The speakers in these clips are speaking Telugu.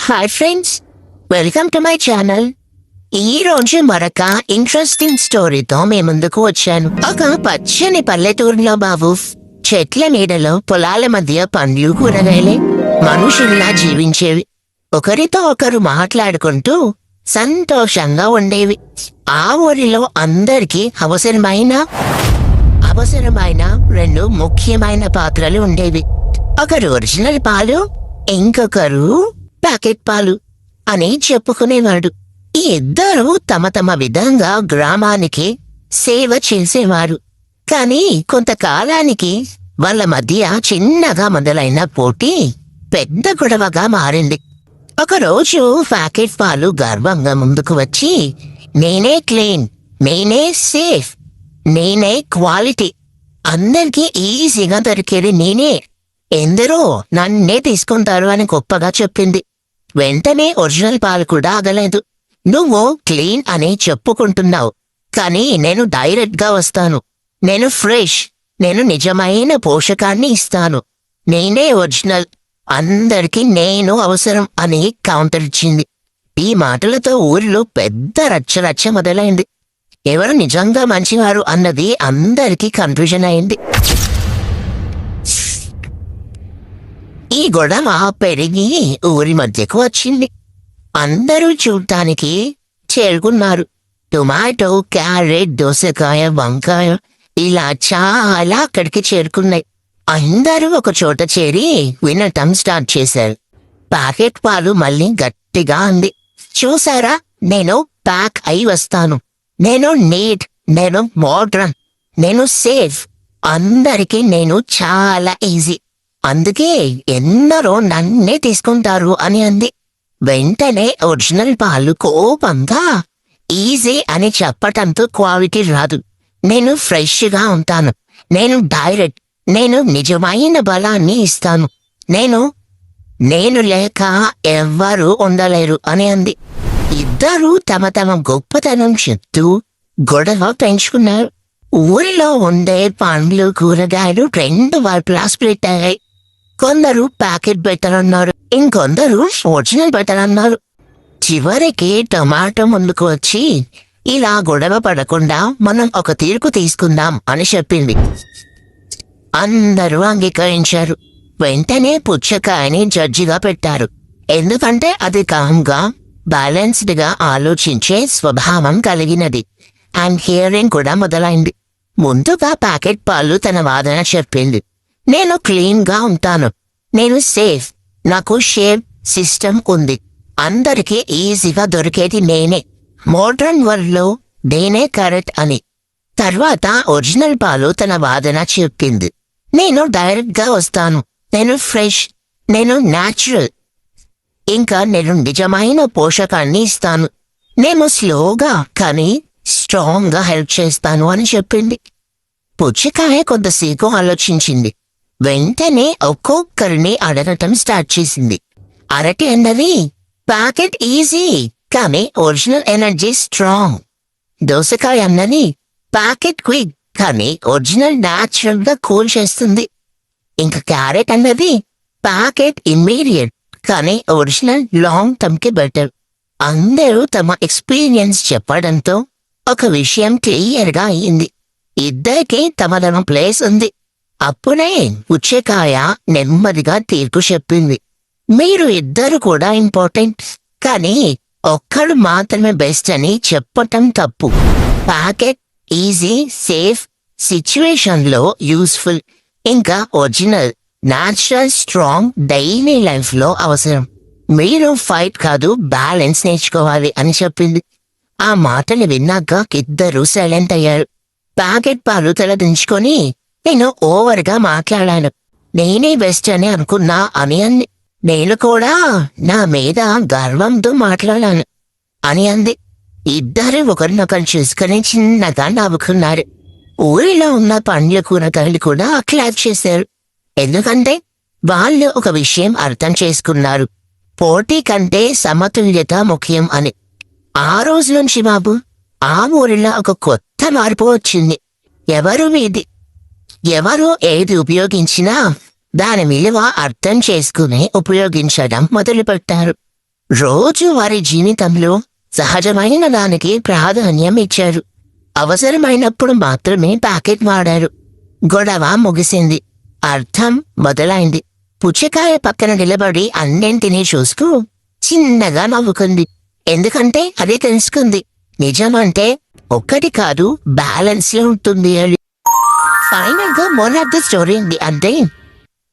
Hi friends, welcome to my channel. ఈ రోజు మరొక ఇంట్రెస్టింగ్ స్టోరీతో మీ ముందుకు వచ్చాను. ఒక పచ్చని పల్లెటూరులో బాబు చెట్ల నీడలో పొలాల మధ్య పండ్లు కూరగాయలే మనుషుల్లా జీవించేవి. ఒకరితో ఒకరు మాట్లాడుకుంటూ సంతోషంగా ఉండేవి. ఆ ఊరిలో అందరికీ అవసరమైన రెండు ముఖ్యమైన పాత్రలు ఉండేవి. ఒకరు ఒరిజినల్ పాలు, ఇంకొకరు ప్యాకెట్ పాలు అని చెప్పుకునేవాడు. ఈ ఇద్దరు తమ తమ విధంగా గ్రామానికి సేవ చేసేవారు. కాని కొంతకాలానికి వాళ్ళ మధ్య చిన్నగా మొదలైన పోటీ పెద్ద గొడవగా మారింది. ఒకరోజు ప్యాకెట్ పాలు గర్వంగా ముందుకు వచ్చి, నేనే క్లీన్, నేనే సేఫ్, నేనే క్వాలిటీ, అందరికీ ఈజీగా దొరికేది నేనే, ఎందరో నన్నే తీసుకుంటారు అని గొప్పగా చెప్పింది. వెంటనే ఒరిజినల్ పాలు కూడా ఆగలేదు. నువ్వు క్లీన్ అని చెప్పుకుంటున్నావు, కానీ నేను డైరెక్ట్ గా వస్తాను, నేను ఫ్రెష్, నేను నిజమైన పోషకాన్ని ఇస్తాను, నేనే ఒరిజినల్, అందరికీ నేను అవసరం అని కౌంటర్ ఇచ్చింది. ఈ మాటలతో ఊరిలో పెద్ద రచ్చ మొదలైంది. ఎవరు నిజంగా మంచివారు అన్నది అందరికీ కన్ఫ్యూజన్ అయింది. ఈ గొడవ పెరిగి ఊరి మధ్యకు వచ్చింది. అందరూ చూడటానికి చేరుకున్నారు. టొమాటో, క్యారెట్, దోసకాయ, వంకాయ ఇలా చాలా అక్కడికి చేరుకున్నాయి. అందరూ ఒక చోట చేరి వినటం స్టార్ట్ చేశారు. ప్యాకెట్ పాలు మళ్ళీ గట్టిగా అంది, చూసారా, నేను ప్యాక్ అయి వస్తాను, నేను నీట్, నేను మోడ్రన్, నేను సేఫ్, అందరికీ నేను చాలా ఈజీ, అందుకే ఎందరో నన్నే తీసుకుంటారు అని అంది. వెంటనే ఒరిజినల్ పాలు కోపంగా, ఈజీ అని చెప్పటంతో క్వాలిటీ రాదు, నేను ఫ్రెష్గా ఉంటాను, నేను డైరెక్ట్, నేను నిజమైన బలాన్ని ఇస్తాను, నేను లేక ఎవ్వరూ ఉండలేరు అని అంది. ఇద్దరూ తమ తమ గొప్పతనం చెప్తూ గొడవ పెంచుకున్నారు. ఊరిలో ఉండే పండ్లు, కూరగాయలు రెండు వైపులా స్ప్లిట్ అయ్యాయి. కొందరు ప్యాకెట్ బెటర్ అన్నారు, ఇంకొందరు ఒరిజినల్ బెటర్ అన్నారు. చివరికి టొమాటో ముందుకు వచ్చి, ఇలా గొడవ పడకుండా మనం ఒక తీర్పు తీసుకుందాం అని చెప్పింది. అందరూ అంగీకరించారు. వెంటనే పుచ్చకాయని జడ్జిగా పెట్టారు, ఎందుకంటే అది కామ్గా, బ్యాలెన్స్డ్ గా ఆలోచించే స్వభావం కలిగినది. అండ్ హియరింగ్ కూడా మొదలైంది. ముందుగా ప్యాకెట్ పాలు తన వాదన చెప్పింది, నేను క్లీన్ గా ఉంటాను, నేను సేఫ్, నాకు షేప్ సిస్టమ్ ఉంది, అందరికీ ఈజీగా దొరికేది నేనే, మోడ్రన్ వరల్డ్ లో నేనే కరెక్ట్ అని. తర్వాత ఒరిజినల్ పాలు తన వాదన చెప్పింది, నేను డైరెక్ట్ గా వస్తాను, నేను ఫ్రెష్, నేను న్యాచురల్, ఇంకా నేను నిజమైన పోషకాన్ని ఇస్తాను, నేను స్లోగా కానీ స్ట్రాంగ్ గా హెల్ప్ చేస్తాను అని చెప్పింది. పుచ్చకాయ కొంతసేపు ఆలోచించింది. వెంటనే ఒక్కొక్కరిని అడగటం స్టార్ట్ చేసింది. అరటి అన్నది, ప్యాకెట్ ఈజీ కానీ ఒరిజినల్ ఎనర్జీ స్ట్రాంగ్. దోసకాయ అన్నది, ప్యాకెట్ క్విక్ కానీ ఒరిజినల్ న్యాచురల్ గా కూల్ చేస్తుంది. ఇంకా క్యారెట్ అన్నది, ప్యాకెట్ ఇమ్మీడియట్ కానీ ఒరిజినల్ లాంగ్ టర్మ్ కి బెటర్. అందరూ తమ ఎక్స్పీరియన్స్ చెప్పడంతో ఒక విషయం క్లియర్ గా అయింది, ఇద్దరికి తమ ప్లేస్ ఉంది. అప్పుడే పుచ్చకాయ నెమ్మదిగా తీర్పు చెప్పింది, మీరు ఇద్దరు కూడా ఇంపార్టెంట్, కానీ ఒక్కడు మాత్రమే బెస్ట్ అని చెప్పటం తప్పు. ప్యాకెట్ ఈజీ, సేఫ్, సిచ్యువేషన్ లో యూస్ఫుల్, ఇంకా original, natural, strong daily life లో అవసరం. మీరు ఫైట్ కాదు, బ్యాలెన్స్ నేర్చుకోవాలి అని చెప్పింది. ఆ మాటలు విన్నాక ఇద్దరూ సైలెంట్ అయ్యారు. ప్యాకెట్ పాలు తలదించుకొని, నేను ఓవర్ గా మాట్లాడాను, నేనే బెస్ట్ అని అనుకున్నా అని అంది. నేను కూడా నా మీద గర్వంతో మాట్లాడాను అని అంది. ఇద్దరు ఒకరినొకరు చూసుకుని చిన్నగా నవ్వుకున్నారు. ఊరిలో ఉన్న పండ్ల కూరగాయలు కూడా క్లాప్ చేశారు, ఎందుకంటే వాళ్ళు ఒక విషయం అర్థం చేసుకున్నారు, పోటీ కంటే సమతుల్యత ముఖ్యం అని. ఆ రోజు నుంచి బాబు ఆ ఊరిలో ఒక కొత్త మార్పు వచ్చింది. ఎవరు ఏది ఉపయోగించినా దాని విలువ అర్థం చేసుకుని ఉపయోగించడం మొదలుపెట్టారు. రోజు వారి జీవితంలో సహజమైన దానికి ప్రాధాన్యం ఇచ్చారు. అవసరమైనప్పుడు మాత్రమే ప్యాకెట్ వాడారు. గొడవ ముగిసింది. అర్థం మొదలైంది. పుచ్చకాయ పక్కన నిలబడి అన్నింటినీ చూస్తూ చిన్నగా నవ్వుకుంది. ఎందుకంటే అది తెలుసుకుంది, నిజమంటే ఒక్కటి కాదు, బ్యాలెన్స్ ఉంటుంది అని. ఫైనల్ గా మోర్ ఆఫ్ ద స్టోరీ ఉంది అంటే,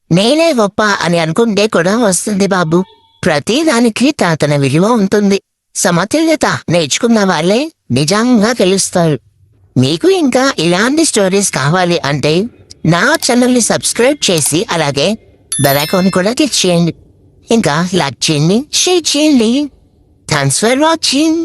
నేనే గొప్ప అని అనుకుంటే కూడా వస్తుంది బాబు. ప్రతి దానికి తన విలువ ఉంటుంది. సమతుల్యత నేర్చుకున్న వాళ్ళే నిజంగా గెలుస్తారు. మీకు ఇంకా ఇలాంటి స్టోరీస్ కావాలి అంటే నా ఛానల్ని సబ్స్క్రైబ్ చేసి అలాగే బెల్ ఐకాన్ కూడా క్లిక్ చేయండి. ఇంకా లైక్ చేయండి, షేర్ చేయండి. Thanks for watching.